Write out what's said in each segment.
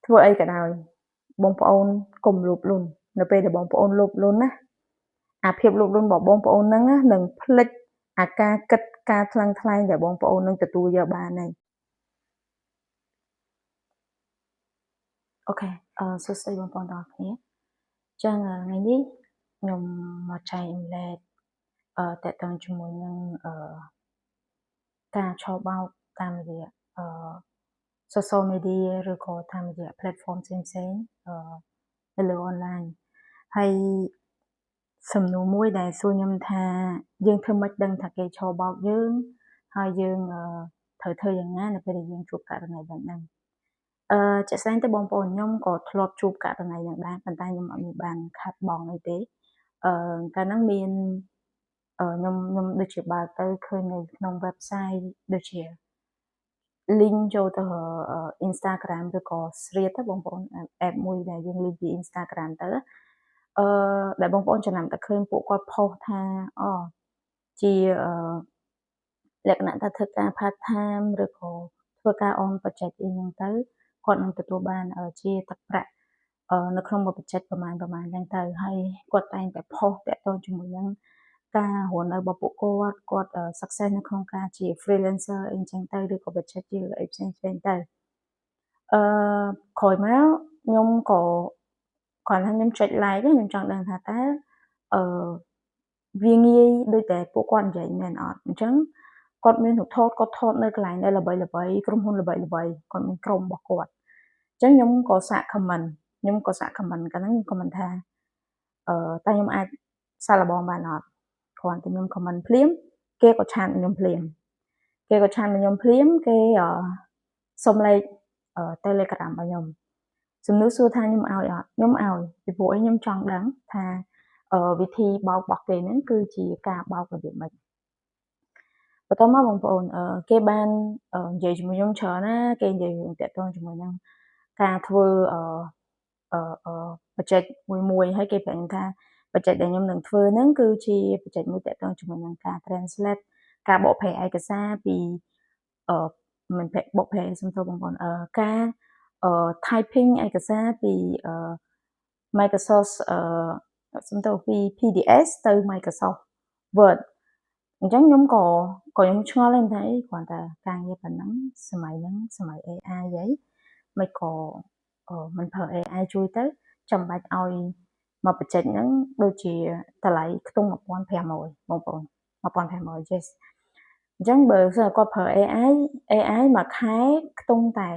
ធ្វើអីក៏ដោយបងប្អូនកុំលោភលន់នៅពេលដែលបងប្អូនលោភលន់ណាអាភាពលោភលន់របស់បងប្អូនហ្នឹងណានឹងភ្លេចអាការគិតការថ្លឹងថ្លែងដែលបងប្អូននឹងទទួលយកបានហើយអូខេសួស្តីបងប្អូនទាំងអស់គ្នាចឹងថ្ងៃនេះខ្ញុំមកចែកម្លែកតកតងជាមួយនឹងការឆបោកតាមរយៈsocial media ឬក៏តាមរយៈ platform ផ្សេងៗនៅលើ online ហើយសំណួរមួយដែលសួរខ្ញុំថាយើងធ្វើម៉េចដឹងថាគេឆបោកយើងហើយយើងត្រូវធ្វើយ៉ាងណានៅពេលដែលយើងជួបករណីแบบហ្នឹងជាក់ស្ដែងទៅបងប្អូនខ្ញុំក៏ធ្លាប់ជួបករណីហ្នឹងដែរប៉ុន្តែខ្ញុំអត់មានបានខាត់បងអីទេកាលហ្នឹងមានខ្ញុំដូចជាបើកទៅឃើញនៅក្នុង website ដូចជា link ចូលទៅ Instagram ឬក៏ Threads ទៅបងប្អូន app មួយដែលយើង link ពី Instagram ទៅដែលបងប្អូនចំណាំតែឃើញពួកគាត់ post ថាជាលក្ខណៈថាធ្វើការ part time ឬក៏ធ្វើការ on project អីហ្នឹងទៅគាត់នឹងទទួលបានជាទឹកប្រាក់នៅក្នុងមួយ project ប្រហែលហ្នឹងទៅហើយគាត់តែងតែ post តាក់ទងជាមួយនឹងការរស់នៅរបស់ពួកគាត់ success នៅក្នុងការជា freelancer អីចឹងទៅឬក៏ project ជាអីផ្សេងទៅក្រោយមកខ្ញុំក៏គាត់ថាខ្ញុំចុច like ខ្ញុំចង់ដឹងថាតើវាងាយដូចតែពួកគាត់និយាយមែនអត់អញ្ចឹងគាត់មានរូបថតគាត់ថតនៅកន្លែងដែលល្បីៗក្រុមហ៊ុនល្បីៗគាត់មានក្រុមរបស់គាត់អញ្ចឹងខ្ញុំក៏សាក comment កាលហ្នឹងខ្ញុំ comment ថាតើខ្ញុំអាចសាកល្បងបានអត់គ្រាន់តែខ្ញុំ comment ភ្លាមគេក៏ឆាតខ្ញុំភ្លាមគេសុំលេខTelegram របស់ខ្ញុំសំណួរសួរថាខ្ញុំឲ្យអត់ខ្ញុំឲ្យពីព្រោះខ្ញុំចង់ដឹងថាវិធីបោករបស់គេហ្នឹងគឺជាការបោករបៀបម៉េចបន្តមកបងប្អូនគេបាននិយាយជាមួយខ្ញុំច្រើនណាគេនិយាយតាក់ទងជាមួយនឹងការធ្វើ project មួយហើយគេប្រាប់ខ្ញុំថា project ដែលខ្ញុំនឹងធ្វើហ្នឹងគឺជា project មួយតាក់ទងជាមួយនឹងការ translate ការបកប្រែឯកសារពីមិនបកប្រែសំទោសបងប្អូនការ typing ឯកសារពី Microsoft សំទោសពី PDF ទៅ Microsoft Word អញ្ចឹងខ្ញុំក៏ខ្ញុំឆ្ងល់ដែរថាគ្រាន់តែការងារប៉ុណ្ណឹងសម័យហ្នឹងសម័យ AI ហីមិនក៏មិនប្រើ AI ជួយទៅចាំបាច់ឲ្យមក project ហ្នឹងដូចជាតម្លៃខ្ទង់ 1,500 បងប្អូន 1,500 yes អញ្ចឹងបើសិនគាត់ប្រើ AI មួយខែខ្ទង់តែ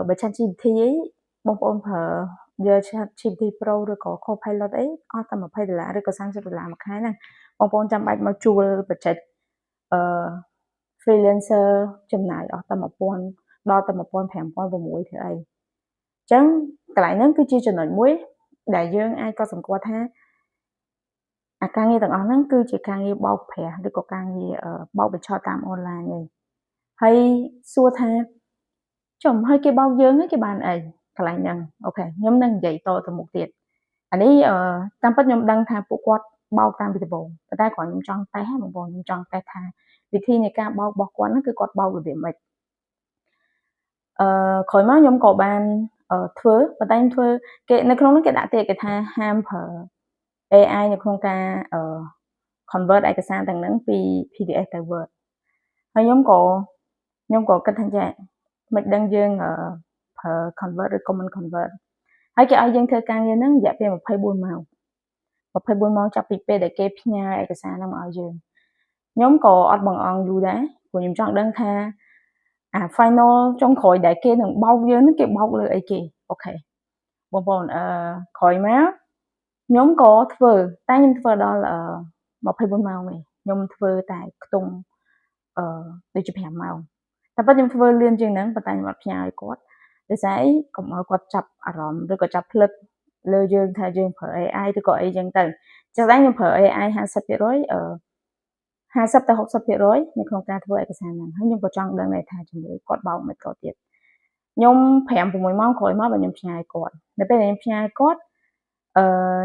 បើ ChatGPT អីបងប្អូនប្រើយក ChatGPT Pro ឬក៏ Copilot អីអស់តែ$20ឬក៏$30មួយខែហ្នឹងបងប្អូនចាំបាច់មកជួល project freelancer ចំណាយអស់តែ1000ដល់តែ1500 6ធ្វើអីអញ្ចឹងកន្លែងហ្នឹងគឺជាចំណុចមួយដែលយើងអាចកត់សម្គាល់ថាអាការងារទាំងអស់ហ្នឹងគឺជាការងារបោកប្រាស់ឬក៏ការងារបោកបញ្ឆោតតាមអនឡាញឯងហើយសួរថាចំហើយគេបោកយើងគេបានអីកន្លែងហ្នឹងអូខេខ្ញុំនឹងនិយាយតទៅមុខទៀតអានេះតាមពិតខ្ញុំដឹងថាពួកគាត់បោកតាមពីដំបូងប៉ុន្តែគ្រាន់ខ្ញុំចង់តេស្តហ្នឹងបងប្អូនខ្ញុំចង់តេស្តថាវិធីនៃការបោករបស់គាត់ហ្នឹងគឺគាត់បោករបៀបម៉េចក្រោយមកខ្ញុំក៏បានធ្វើប៉ុន្តែខ្ញុំធ្វើគេនៅក្នុងហ្នឹងគេដាក់ទេគេថាហាមប្រើ AI នៅក្នុងការconvert ឯកសារទាំងហ្នឹងពី PDF ទៅ Word ហើយខ្ញុំក៏គិតថាចាមិនដឹងយើងប្រើ convert ឬក៏មិន convert ហើយគេឲ្យយើងធ្វើការងារហ្នឹងរយៈពេល24ម៉ោងចាប់ពីពេលដែលគេផ្ញើឯកសារហ្នឹងមកឲ្យយើងខ្ញុំក៏អត់បង្អង់យូរដែរព្រោះខ្ញុំចង់ដឹងថាអា final ចុងក្រោយដែលគេនឹងបោកយើងហ្នឹងគេបោកលើអីគេអូខេបងប្អូនក្រោយមកខ្ញុំក៏ធ្វើតែខ្ញុំធ្វើដល់24ម៉ោងទេខ្ញុំធ្វើតែខ្ទង់ដូចជា5ម៉ោងតែប៉ុតខ្ញុំធ្វើលឿនជាងហ្នឹងប៉ុន្តែខ្ញុំអត់ផ្ញើឲ្យគាត់ដោយសារអីកុំឲ្យគាត់ចាប់អារម្មណ៍ឬក៏ចាប់ភ្លឹកលើយើងថាយើងប្រើ AI ឬក៏អីចឹងទៅចឹងដែរខ្ញុំប្រើ AI 50% 50ទៅ60%នៅក្នុងការធ្វើឯកសារហ្នឹងហើយខ្ញុំក៏ចង់ដឹងដែរថាជំរឿគាត់បោកមិនក៏ទៀតខ្ញុំ5 6ម៉ោងក្រោយមកបើខ្ញុំផ្ញើឲ្យគាត់នៅពេលដែលខ្ញុំផ្ញើឲ្យគាត់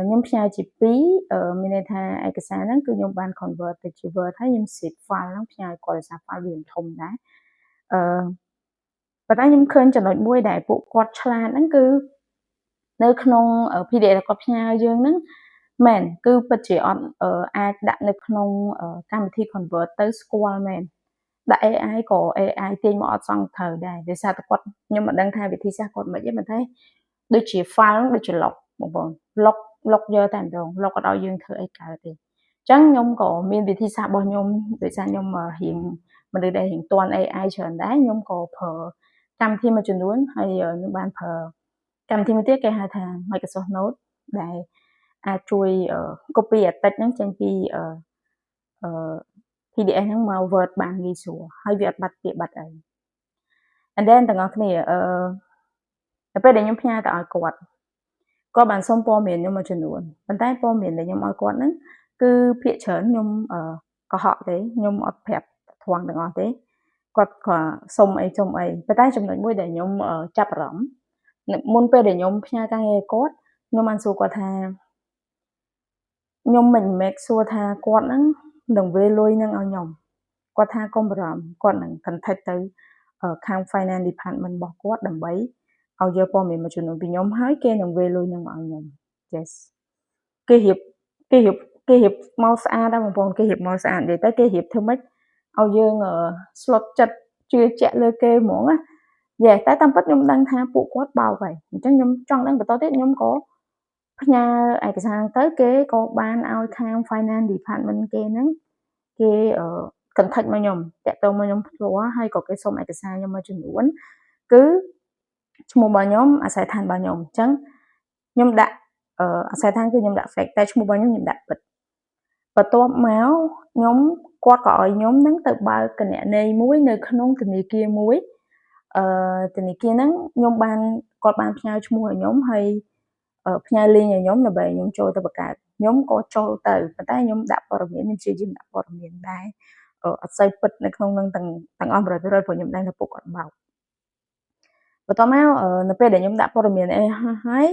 ខ្ញុំផ្ញើជា2មានន័យថាឯកសារហ្នឹងគឺខ្ញុំបាន convert ទៅជា Word ហើយខ្ញុំ zip file ហ្នឹងផ្ញើឲ្យគាត់ដោយសារ file វាធំដែរ ប៉ុន្តែខ្ញុំឃើញចំណុចមួយដែលពួកគាត់ឆ្លាតហ្នឹងគឺនៅក្នុង PDF ដែលគាត់ផ្ញើយើងហ្នឹងមែនគឺពិតជាអត់អាចដាក់នៅក្នុងកម្មវិធី convert ទៅស្គាល់មែនដាក់ AI ក៏ AI ទាញមកអត់សង្កត្រូវដែរដោយសារតែគាត់ខ្ញុំមិនដឹងថាវិធីសាស្ត្រគាត់មិនទេប៉ុន្តែដូចជា file ដូចជា log បងប្អូន log យកតែម្ដង log អត់ឲ្យយើងធ្វើអីកើតទេអញ្ចឹងខ្ញុំក៏មានវិធីសាស្ត្ររបស់ខ្ញុំដោយសារខ្ញុំរៀងមនុស្សដែលរៀងទាន់ AI ច្រើនដែរខ្ញុំក៏ប្រើកម្មវិធីមួយចំនួនហើយខ្ញុំបានប្រើកម្មវិធីមួយទៀតគេហៅថា Microsoft Note ដែលអាចជួយ copy អាតិចហ្នឹងចេញពីPDF ហ្នឹងមក Word បានងាយស្រួលហើយវាអត់បាត់ពាក្យបាត់អី and then ទាំងអស់គ្នានៅពេលដែលខ្ញុំផ្ញើទៅឲ្យគាត់បានសុំព័ត៌មានខ្ញុំមួយចំនួនប៉ុន្តែព័ត៌មានដែលខ្ញុំឲ្យគាត់ហ្នឹងគឺភាគច្រើនខ្ញុំកុហកទេខ្ញុំអត់ប្រាប់ធំទាំងអស់ទេគាត់ក៏សុំអីប៉ុន្តែចំណុចមួយដែលខ្ញុំចាប់អារម្មណ៍មុនពេលដែលខ្ញុំផ្ញើការងារឲ្យគាត់ខ្ញុំបានសួរគាត់ថាខ្ញុំមិន make sure ថាគាត់ហ្នឹងនឹងវេលុយនឹងឲ្យខ្ញុំគាត់ថាកុំបារម្ភគាត់នឹង contact ទៅខាង finance department របស់គាត់ដើម្បីឲ្យយកព័ត៌មានមួយចំនួនពីខ្ញុំហើយគេនឹងវេលុយនឹងមកឲ្យខ្ញុំ yes គេរៀបមកស្អាតដែរបងប្អូនគេរៀបមកស្អាតនិយាយទៅគេរៀបធ្វើម៉េចឲ្យយើងស្លុតចិត្តជឿជាក់លើគេហ្មងណាយេតែតាមពិតខ្ញុំដឹងថាពួកគាត់បោកហើយអញ្ចឹងខ្ញុំចង់ដឹងបន្តទៀតខ្ញុំក៏ផ្ញើឯកសារទៅគេក៏បានឲ្យខាង finance department គេហ្នឹងគេ contact មកខ្ញុំតាក់ទងមកខ្ញុំផ្ទាល់ហើយក៏គេសុំឯកសារខ្ញុំមួយចំនួនគឺឈ្មោះរបស់ខ្ញុំអាស័យដ្ឋានរបស់ខ្ញុំអញ្ចឹងខ្ញុំដាក់អាស័យដ្ឋានគឺខ្ញុំដាក់ fake តែឈ្មោះរបស់ខ្ញុំដាក់ពិតបន្ទាប់មកខ្ញុំគាត់ក៏ឲ្យខ្ញុំហ្នឹងទៅបើកគណនីមួយនៅក្នុងធនាគារមួយធនាគារហ្នឹងខ្ញុំបានគាត់បានផ្ញើឈ្មោះឲ្យខ្ញុំហើយផ្ញើ link ឲ្យខ្ញុំដើម្បីខ្ញុំចូលទៅបង្កើតខ្ញុំក៏ចូលទៅប៉ុន្តែខ្ញុំដាក់ព័ត៌មានខ្ញុំព្យាយាមដាក់ព័ត៌មានដែរអត់សូវពិតនៅក្នុងនឹងទាំងអស់ 100% ព្រោះខ្ញុំដឹងថាពួកគាត់បោកបន្ទាប់មកនៅពេលដែលខ្ញុំដាក់ព័ត៌មានអីហើយ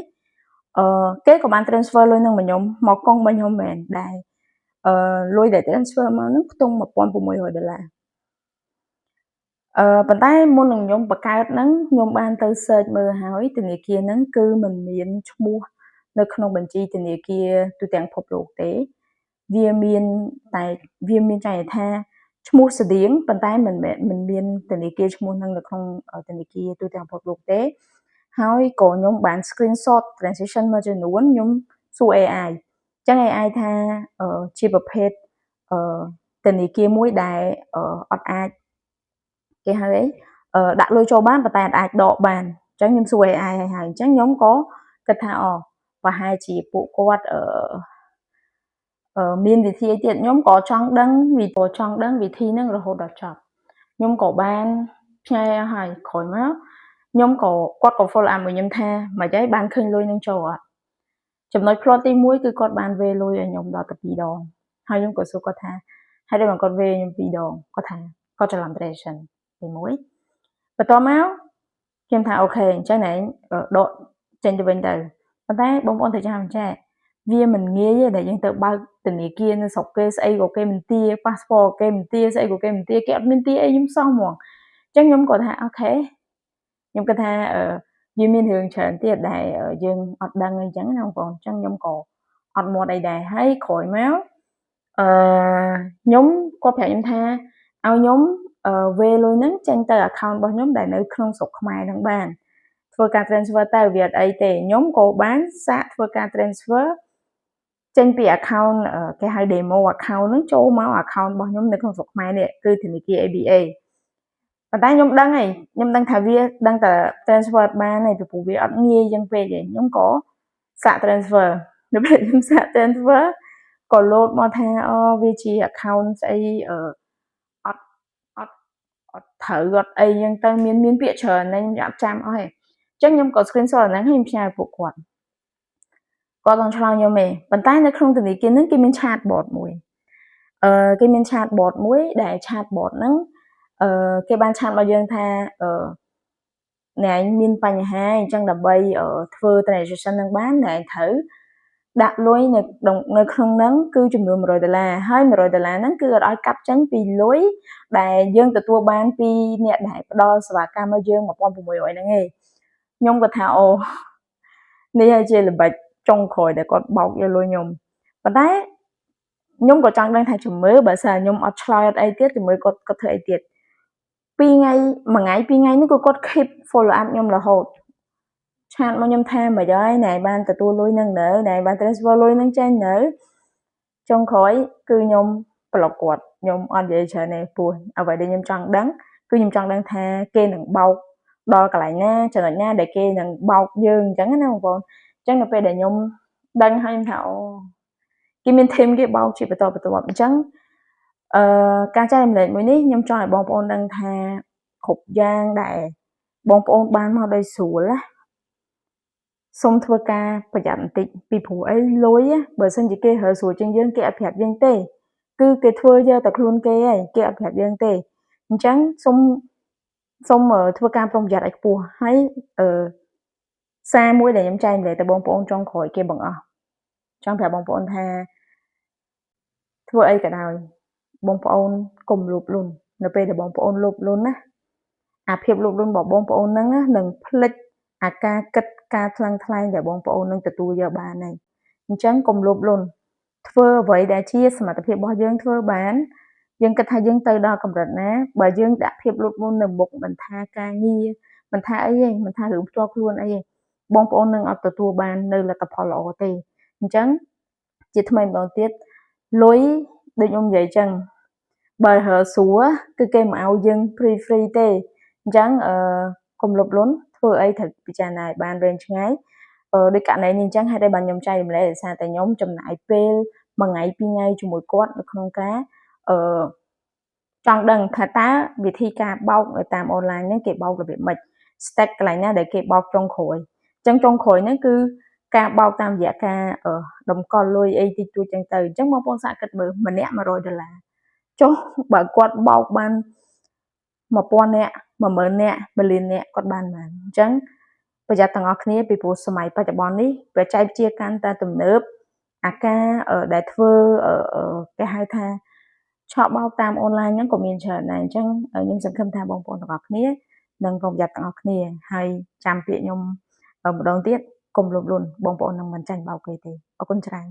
គេក៏បាន transfer លុយនឹងមកខ្ញុំមកកង់របស់ខ្ញុំមែនដែរលុយដែល transfer មកហ្នឹងខ្ទង់$1600ប៉ុន្តែមុននឹងខ្ញុំបង្កើតហ្នឹងខ្ញុំបានទៅ search មើលហើយធនាគារហ្នឹងគឺមិនមានឈ្មោះនៅក្នុងបញ្ជីធនាគារទូទាំងពិភពលោកទេវាមានចែងថាឈ្មោះស្តៀងប៉ុន្តែមិនមានធនាគារឈ្មោះហ្នឹងនៅក្នុងធនាគារទូទាំងពិភពលោកទេហើយក៏ខ្ញុំបាន screenshot transaction មួយចំនួនខ្ញុំសួរ AI អញ្ចឹង AI ថាជាប្រភេទធនាគារមួយដែលអត់អាចគេហៅអីដាក់លុយចូលបានប៉ុន្តែអាចដកបានអញ្ចឹងខ្ញុំសួរ AI ហើយអញ្ចឹងខ្ញុំក៏គិតថាប្រហែលជាពួកគាត់មានវិធីទៀតខ្ញុំក៏ចង់ដឹងវិធីហ្នឹងរហូតដល់ចប់ខ្ញុំក៏បានផ្ញើឲ្យក្រោយមកខ្ញុំក៏គាត់ក៏ follow up មកខ្ញុំថាមិនអីបានឃើញលុយនឹងចូលអត់ចំណុច plot ទី1គឺគាត់បានវេលុយឲ្យខ្ញុំដល់ទៅ2ដងហើយខ្ញុំក៏សួរគាត់ថាហើយដល់គាត់វេខ្ញុំ2ដងគាត់ថាគាត់ច្រឡំ transaction ទី1បន្ទាប់មកខ្ញុំថាអូខេអញ្ចឹងណែដកចេញទៅវិញទៅប៉ុន្តែបងប្អូនត្រូវចាំចេះវាមិនងាយទេដែលយើងទៅបើកធនាគារនៅស្រុកគេស្អីក៏គេមិនទា passport គេមិនទាស្អីក៏គេមិនទាគេអត់មានទាអីខ្ញុំសោះហ្មងអញ្ចឹងខ្ញុំក៏ថាអូខេខ្ញុំគិតថាវាមានរឿងច្រើនទៀតដែលយើងអត់ដឹងអីចឹងណាបងប្អូនអញ្ចឹងខ្ញុំក៏អត់មាត់អីដែរហើយក្រោយមកខ្ញុំគាត់ប្រាប់ខ្ញុំថាឲ្យខ្ញុំវេលុយហ្នឹងចេញទៅ account របស់ខ្ញុំដែលនៅក្នុងស្រុកខ្មែរហ្នឹងបានធ្វើការ transfer ទៅវាអត់អីទេខ្ញុំក៏បានសាកធ្វើការ transfer ចេញពី account គេហៅ demo account ហ្នឹងចូលមក account របស់ខ្ញុំនៅក្នុងស្រុកខ្មែរនេះគឺធនាគារ ABA ប៉ុន្តែខ្ញុំដឹងហើយខ្ញុំដឹងថាវាដឹងតែ transfer បានហើយពីព្រោះវាអត់ងាយយ៉ាងពេកទេខ្ញុំក៏សាក transfer នៅពេលខ្ញុំសាក transfer ក៏ load មកថាវាជា account ស្អីអត់ត្រូវអត់អីចឹងទៅមានពាក្យច្រើនណាស់ខ្ញុំអត់ចាំអស់ទេអញ្ចឹងខ្ញុំក៏ screenshot ហ្នឹងហើយខ្ញុំផ្ញើពួកគាត់នឹងឆ្លើយខ្ញុំទេប៉ុន្តែនៅក្នុងធនាគារហ្នឹងគេមាន chatbot មួយគេមាន chatbot មួយដែល chatbot ហ្នឹងគេបានឆាតមកយើងថាអ្នកឯងមានបញ្ហាអញ្ចឹងដើម្បីធ្វើ transaction ហ្នឹងបានអ្នកឯងត្រូវ ដាក់លុយនៅក្នុងហ្នឹងគឺចំនួន$100ហើយ$100ហ្នឹងគឺអត់ឲ្យកាប់ចេញពីលុយដែលយើងទទួលបានពីអ្នកដែលផ្ដល់សេវាកម្មឲ្យយើង$1600ហ្នឹងឯងខ្ញុំក៏ថាអូនេះហើយជាល្បិចចុងក្រោយដែលគាត់បោកយកលុយខ្ញុំប៉ុន្តែខ្ញុំក៏ចង់ដឹងថាជំរឿបើសិនខ្ញុំអត់ឆ្លើយអត់អីទៀតជំរឿគាត់ធ្វើអីទៀត2ថ្ងៃមួយថ្ងៃ2ថ្ងៃនេះគឺគាត់ keep follow up ខ្ញុំរហូតឆាតមកខ្ញុំថាមិនហើយណែបានទទួលលុយនឹងនៅណែបាន transfer លុយនឹងចេញនៅចុងក្រោយគឺខ្ញុំប្លុកគាត់ខ្ញុំអត់និយាយច្រើនទេព្រោះអ្វីដែលខ្ញុំចង់ដឹងគឺខ្ញុំចង់ដឹងថាគេនឹងបោកដល់កន្លែងណាចំណុចណាដែលគេនឹងបោកយើងអញ្ចឹងណាបងប្អូនអញ្ចឹងនៅពេលដែលខ្ញុំដឹងហើយខ្ញុំថាអូគេមាន team គេបោកជាបន្តបន្ទាប់អញ្ចឹងការចែករំលែកមួយនេះខ្ញុំចង់ឲ្យបងប្អូនដឹងថាគ្រប់យ៉ាងដែលបងប្អូនបានមកដោយស្រួលណាសូមធ្វើការប្រយ័ត្នបន្តិចពីព្រោះអីលុយបើសិនជាគេរើស្រួលជាងយើងគេអត់ប្រាប់យើងទេគឺគេធ្វើយកតែខ្លួនគេឯងគេអត់ប្រាប់យើងទេអញ្ចឹងសូមធ្វើការប្រុងប្រយ័ត្នឲ្យខ្ពស់ហើយសារមួយដែលខ្ញុំចែករំលែកទៅបងប្អូនចុងក្រោយគេបង្អស់ចង់ប្រាប់បងប្អូនថាធ្វើអីក៏ដោយបងប្អូនកុំលោភលន់នៅពេលដែលបងប្អូនលោភលន់ណាអាភាពលោភលន់របស់បងប្អូនហ្នឹងនឹងផ្លិចអាការគិតការថ្លឹងថ្លែងដែលបងប្អូននឹងទទួលយកបានហើយអញ្ចឹងកុំលោភលន់ធ្វើអ្វីដែលជាសមត្ថភាពរបស់យើងធ្វើបានយើងគិតថាយើងទៅដល់កម្រិតណាបើយើងដាក់ភាពលោភលន់នៅមុខមិនថាការងារមិនថាអីទេមិនថារឿងផ្ទាល់ខ្លួនអីទេបងប្អូននឹងអត់ទទួលបាននៅលទ្ធផលល្អទេអញ្ចឹងជាថ្មីម្ដងទៀតលុយដូចខ្ញុំនិយាយចឹងបើរើស្រួលគឺគេមិនឲ្យយើង free ទេអញ្ចឹងកុំលោភលន់ធ្វើអីត្រូវពិចារណាឲ្យបានវែងឆ្ងាយដូចករណីនេះអញ្ចឹងហេតុអីបានខ្ញុំចែករំលែកដោយសារតែខ្ញុំចំណាយពេល1ថ្ងៃ2ថ្ងៃជាមួយគាត់នៅក្នុងការចង់ដឹងថាតើវិធីការបោកនៅតាមអនឡាញហ្នឹងគេបោករបៀបម៉េច step កន្លែងណាដែលគេបោកចុងក្រោយអញ្ចឹងចុងក្រោយហ្នឹងគឺការបោកតាមរយៈការតម្កល់លុយអីតិចតួចចឹងទៅអញ្ចឹងបងប្អូនសាកគិតមើលម្នាក់$100ចុះបើគាត់បោកបាន1000នាក់10000នាក់1លាននាក់គាត់បានអញ្ចឹងប្រយ័ត្នទាំងអស់គ្នាពីព្រោះសម័យបច្ចុប្បន្ននេះបច្ចេកវិទ្យាកាន់តែទំនើបអាការដែលធ្វើគេហៅថាឆក់បោកតាមអនឡាញហ្នឹងក៏មានច្រើនដែរអញ្ចឹងខ្ញុំសង្ឃឹមថាបងប្អូនទាំងអស់គ្នានឹងប្រុងប្រយ័ត្នទាំងអស់គ្នាហើយចាំពាក្យខ្ញុំម្ដងទៀតកុំលោភលន់បងប្អូននឹងមិនចាញ់បោកគេទេអរគុណច្រើន